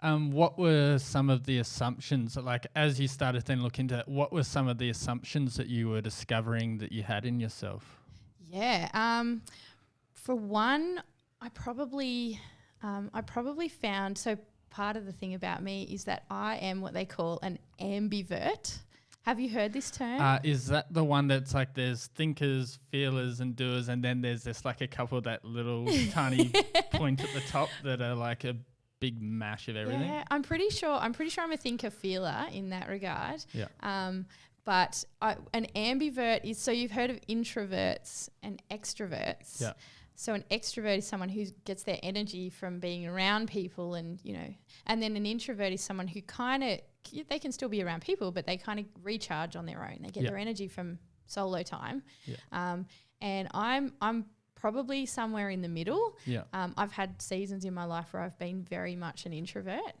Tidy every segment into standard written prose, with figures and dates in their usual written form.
What were some of the assumptions, like as you started then look into it, what were some of the assumptions that you were discovering that you had in yourself? Yeah. For one, I probably found, so part of the thing about me is that I am what they call an ambivert. Have you heard this term? Is that the one that's like there's thinkers, feelers and doers, and then there's this like a couple that little tiny point at the top that are like a big mash of everything? Yeah, I'm pretty sure I'm a thinker feeler in that regard. Yeah. But an ambivert is, so you've heard of introverts and extroverts. Yeah. So an extrovert is someone who gets their energy from being around people and, and then an introvert is someone who kind of, they can still be around people, but they kind of recharge on their own. They get their energy from solo time. Yeah. And I'm probably somewhere in the middle. Yeah. I've had seasons in my life where I've been very much an introvert.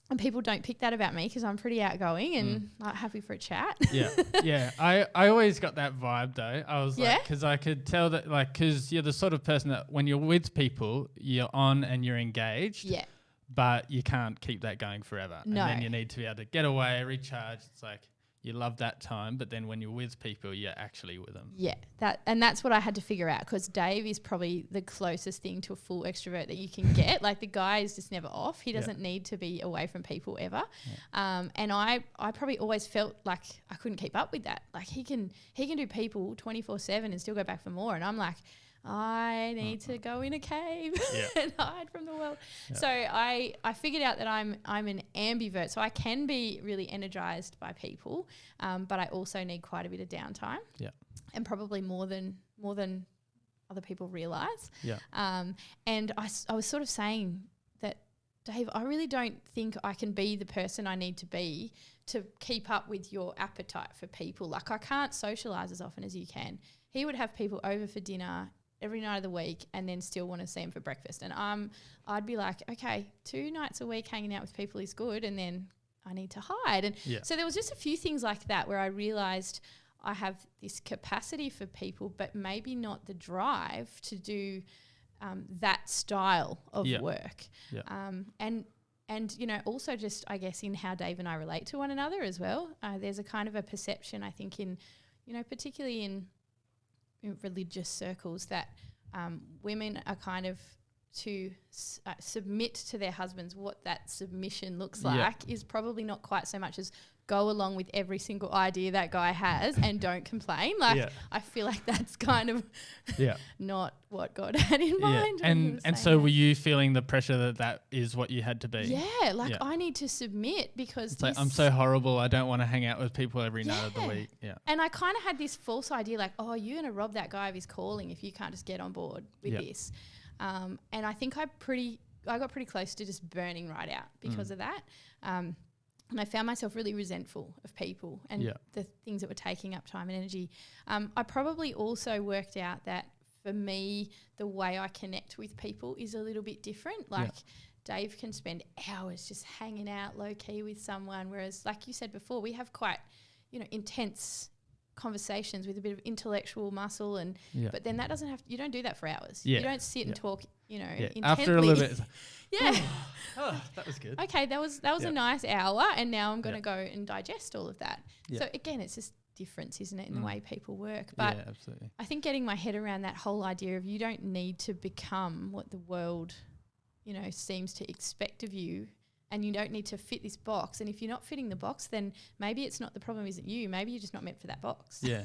And people don't pick that about me because I'm pretty outgoing and like happy for a chat. Yeah, yeah. I always got that vibe though. I was like, because I could tell that, like, because you're the sort of person that when you're with people, you're on and you're engaged. Yeah. But you can't keep that going forever. No. And then you need to be able to get away, recharge. It's like you love that time, but then when you're with people, you're actually with them. Yeah, that's what I had to figure out, because Dave is probably the closest thing to a full extrovert that you can get. Like the guy is just never off. He doesn't need to be away from people ever. Yeah. And I probably always felt like I couldn't keep up with that. Like he can do people 24/7 and still go back for more. And I'm like, I need to go in a cave and hide from the world. Yeah. So I figured out that I'm an ambivert, so I can be really energized by people, but I also need quite a bit of downtime. Yeah, and probably more than other people realize. Yeah. And I was sort of saying that, Dave, I really don't think I can be the person I need to be to keep up with your appetite for people. Like I can't socialize as often as you can. He would have people over for dinner every night of the week and then still want to see them for breakfast. And I'd be like, okay, 2 nights a week hanging out with people is good, and then I need to hide. And so there was just a few things like that where I realised I have this capacity for people, but maybe not the drive to do that style of work. Yeah. And also just, I guess, in how Dave and I relate to one another as well. There's a kind of a perception, I think, in, particularly in religious circles, that women are kind of to submit to their husbands. What that submission looks like is probably not quite so much as go along with every single idea that guy has and don't complain. Like I feel like that's kind of not what God had in mind. And so were you feeling the pressure that is what you had to be? Yeah, I need to submit because it's like, I'm so horrible, I don't want to hang out with people every night of the week. Yeah. And I kind of had this false idea like, oh, you're going to rob that guy of his calling if you can't just get on board with this. And I think I got pretty close to just burning right out because of that. And I found myself really resentful of people and the things that were taking up time and energy. I probably also worked out that for me, the way I connect with people is a little bit different. Like Dave can spend hours just hanging out low key with someone, whereas like you said before, we have quite, intense conversations with a bit of intellectual muscle, and but then that doesn't have you don't do that for hours. You don't sit and talk, intently. After a little bit, that was good. Okay, that was a nice hour, and now I'm going to go and digest all of that. So again, it's just difference, isn't it, in the way people work? But absolutely. I think getting my head around that whole idea of you don't need to become what the world, seems to expect of you. And you don't need to fit this box. And if you're not fitting the box, then maybe it's not, the problem isn't you. Maybe you're just not meant for that box. Yeah.